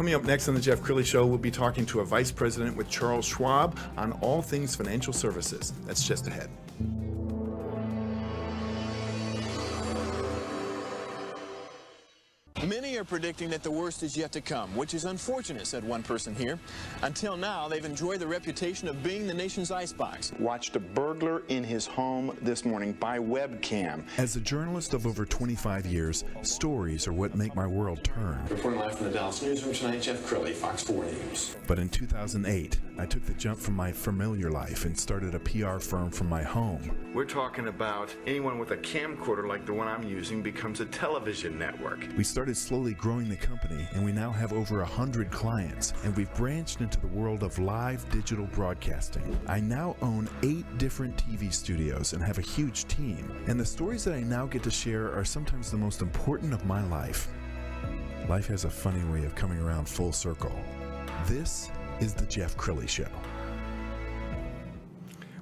Coming up next on the Jeff Crilley Show, we'll be talking to a vice president with Charles Schwab on all things financial services. That's just ahead. Many are predicting that the worst is yet to come, which is unfortunate, said one person here. Until now, they've enjoyed the reputation of being the nation's icebox. Watched a burglar in his home this morning by webcam. As a journalist of over 25 years, stories are what make my world turn. Reporting live from the Dallas newsroom tonight, Jeff Crilley, Fox 4 News. But in 2008, I took the jump from my familiar life and started a PR firm from my home. We're talking about anyone with a camcorder like the one I'm using becomes a television network. We started slowly growing the company, and we now have over 100 clients, and we've branched into the world of live digital broadcasting. I now own 8 different TV studios and have a huge team, and the stories that I now get to share are sometimes the most important of my life. Life has a funny way of coming around full circle. This is the Jeff Crilley Show.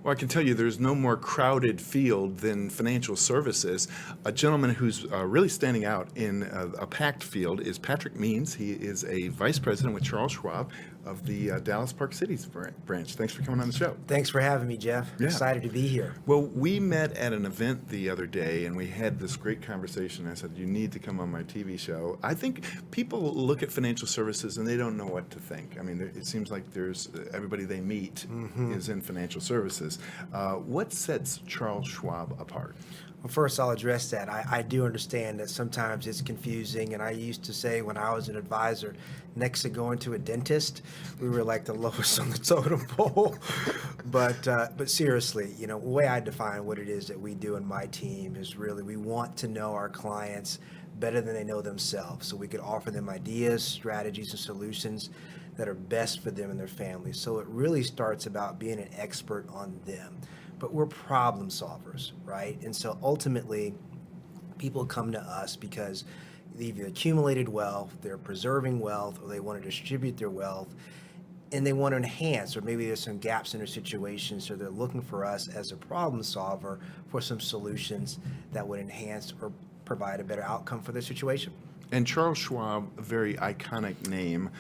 Well, I can tell you there's no more crowded field than financial services. A gentleman who's really standing out in a packed field is Patrick Means. He is a vice president with Charles Schwab of the Dallas Park Cities branch. Thanks for coming on the show. Thanks for having me, Jeff. Yeah. Excited to be here. Well, we met at an event the other day, and we had this great conversation. I said, you need to come on my TV show. I think people look at financial services, and they don't know what to think. I mean, it seems like there's everybody they meet is in financial services. What sets Charles Schwab apart? Well, first, I'll address that. I do understand that sometimes it's confusing, and I used to say when I was an advisor, next to going to a dentist, we were like the lowest on the totem pole. But seriously, the way I define what it is that we do in my team is really we want to know our clients better than they know themselves, so we could offer them ideas, strategies, and solutions that are best for them and their families. So it really starts about being an expert on them. But we're problem solvers, right? And so ultimately, people come to us because they've accumulated wealth, they're preserving wealth, or they want to distribute their wealth, and they want to enhance, or maybe there's some gaps in their situation, so they're looking for us as a problem solver for some solutions that would enhance or provide a better outcome for their situation. And Charles Schwab, a very iconic name.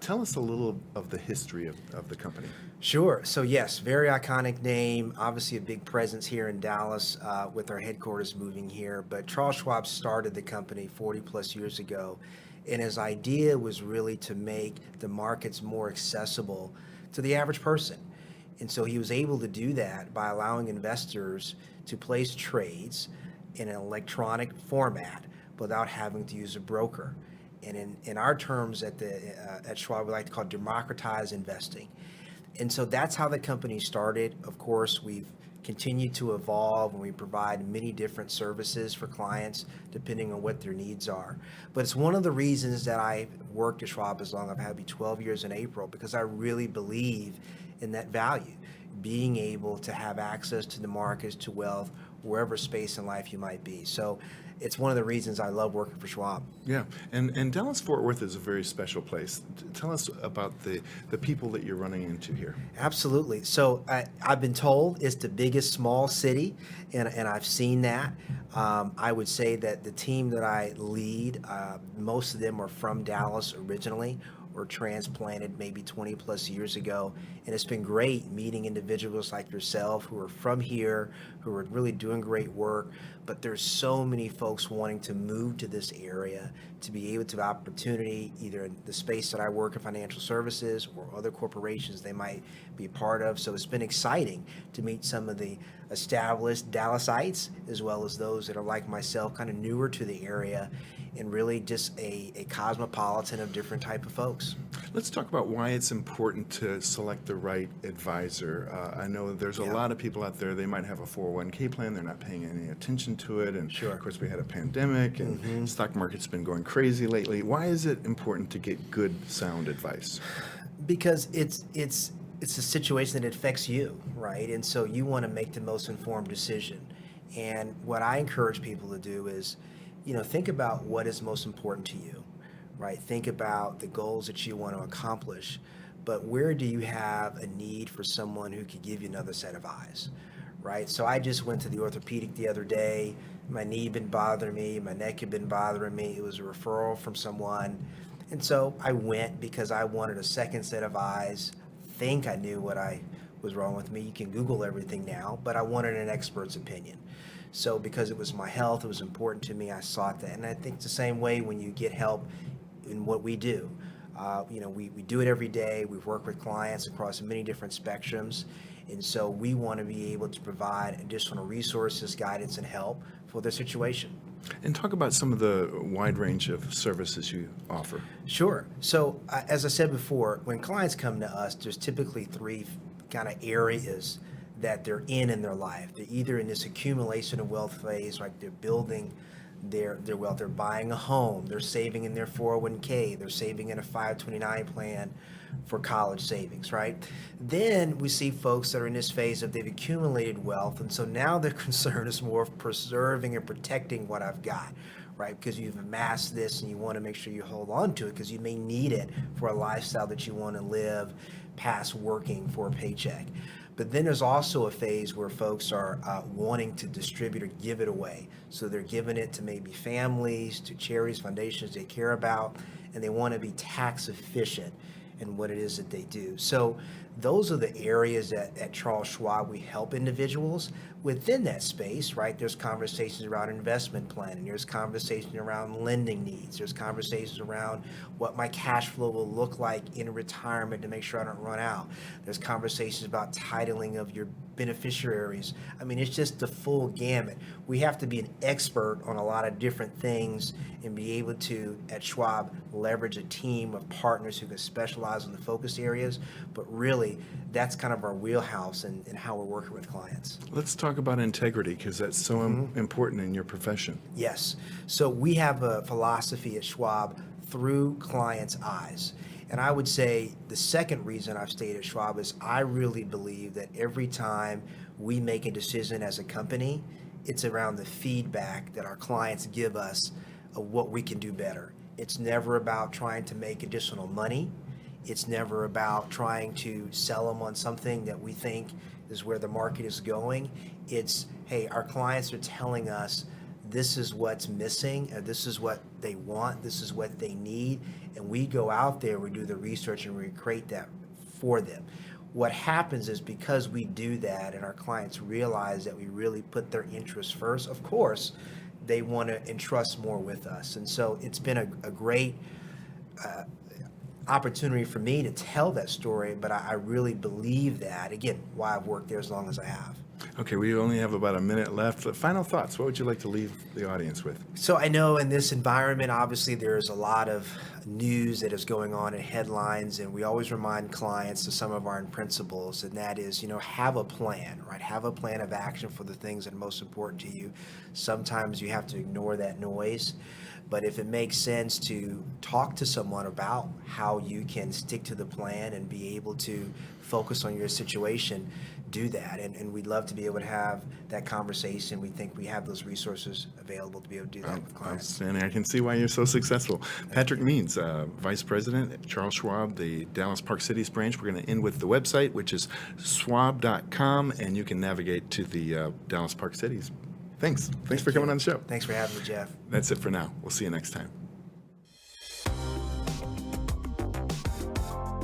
Tell us a little of the history of the company. Sure. So yes, very iconic name, obviously a big presence here in Dallas with our headquarters moving here. But Charles Schwab started the company 40 plus years ago, and his idea was really to make the markets more accessible to the average person. And so he was able to do that by allowing investors to place trades in an electronic format without having to use a broker. And in our terms at Schwab, we like to call it democratize investing. And so that's how the company started. Of course, we've continued to evolve, and we provide many different services for clients depending on what their needs are. But it's one of the reasons that I worked at Schwab as long. I've had to be 12 years in April, because I really believe in that value, being able to have access to the markets, to wealth, wherever space in life you might be. So it's one of the reasons I love working for Schwab. Yeah, and Dallas-Fort Worth is a very special place. Tell us about the people that you're running into here. Absolutely. So I've been told it's the biggest small city, and I've seen that. I would say that the team that I lead, most of them are from Dallas originally, or transplanted maybe 20 plus years ago. And it's been great meeting individuals like yourself who are from here, who are really doing great work. But there's so many folks wanting to move to this area to be able to have opportunity, either in the space that I work in financial services or other corporations they might be a part of. So it's been exciting to meet some of the established Dallasites, as well as those that are like myself, kind of newer to the area, and really just a cosmopolitan of different type of folks. Let's talk about why it's important to select the right advisor. I know there's a lot of people out there, they might have a 401k plan, they're not paying any attention to it, and of course we had a pandemic, and the stock market's been going crazy lately. Why is it important to get good, sound advice? Because it's a situation that affects you, right? And so you want to make the most informed decision. And what I encourage people to do is, think about what is most important to you, right? Think about the goals that you want to accomplish, but where do you have a need for someone who could give you another set of eyes, right? So I just went to the orthopedic the other day. My knee had been bothering me, my neck had been bothering me. It was a referral from someone, And so I went because I wanted a second set of eyes. Think I knew what I was wrong with me. You can Google everything now, but I wanted an expert's opinion. So because it was my health, it was important to me, I sought that. And I think it's the same way when you get help in what we do. We do it every day. We work with clients across many different spectrums. And so we want to be able to provide additional resources, guidance, and help for their situation. And talk about some of the wide range of services you offer. Sure. So as I said before, when clients come to us, there's typically three kind of areas that they're in their life. They're either in this accumulation of wealth phase, like they're building their wealth, they're buying a home, they're saving in their 401k, they're saving in a 529 plan for college savings, right? Then we see folks that are in this phase of they've accumulated wealth, and so now their concern is more of preserving and protecting what I've got, right? Because you've amassed this and you want to make sure you hold on to it because you may need it for a lifestyle that you want to live past working for a paycheck. But then there's also a phase where folks are wanting to distribute or give it away. So they're giving it to maybe families, to charities, foundations they care about, and they want to be tax efficient in what it is that they do. So those are the areas that at Charles Schwab we help individuals. Within that space, right, there's conversations around investment planning, there's conversations around lending needs, there's conversations around what my cash flow will look like in retirement to make sure I don't run out. There's conversations about titling of your beneficiaries. I mean, it's just the full gamut. We have to be an expert on a lot of different things and be able to, at Schwab, leverage a team of partners who can specialize in the focus areas. But really, that's kind of our wheelhouse and how we're working with clients. Let's talk about integrity, because that's so important in your profession. Yes. So we have a philosophy at Schwab through clients' eyes. And I would say the second reason I've stayed at Schwab is I really believe that every time we make a decision as a company, it's around the feedback that our clients give us of what we can do better. It's never about trying to make additional money. It's never about trying to sell them on something that we think is where the market is going. It's, hey, our clients are telling us this is what's missing, this is what they want, this is what they need, and we go out there, we do the research, and we create that for them. What happens is because we do that and our clients realize that we really put their interests first, of course, they want to entrust more with us. And so it's been a great opportunity for me to tell that story, but I really believe that, again, why I've worked there as long as I have. Okay, we only have about a minute left. Final thoughts. What would you like to leave the audience with? So I know in this environment, obviously, there's a lot of news that is going on in headlines, and we always remind clients of some of our principles, and that is, have a plan, right? Have a plan of action for the things that are most important to you. Sometimes you have to ignore that noise, but if it makes sense to talk to someone about how you can stick to the plan and be able to focus on your situation, do that. And we'd love to be able to have that conversation. We think we have those resources available to be able to do that with clients. Outstanding. I can see why you're so successful. Patrick Means, Vice President at Charles Schwab, the Dallas Park Cities branch. We're going to end with the website, which is schwab.com, and you can navigate to the Dallas Park Cities. Thanks for coming on the show. Thanks for having me, Jeff. That's it for now. We'll see you next time.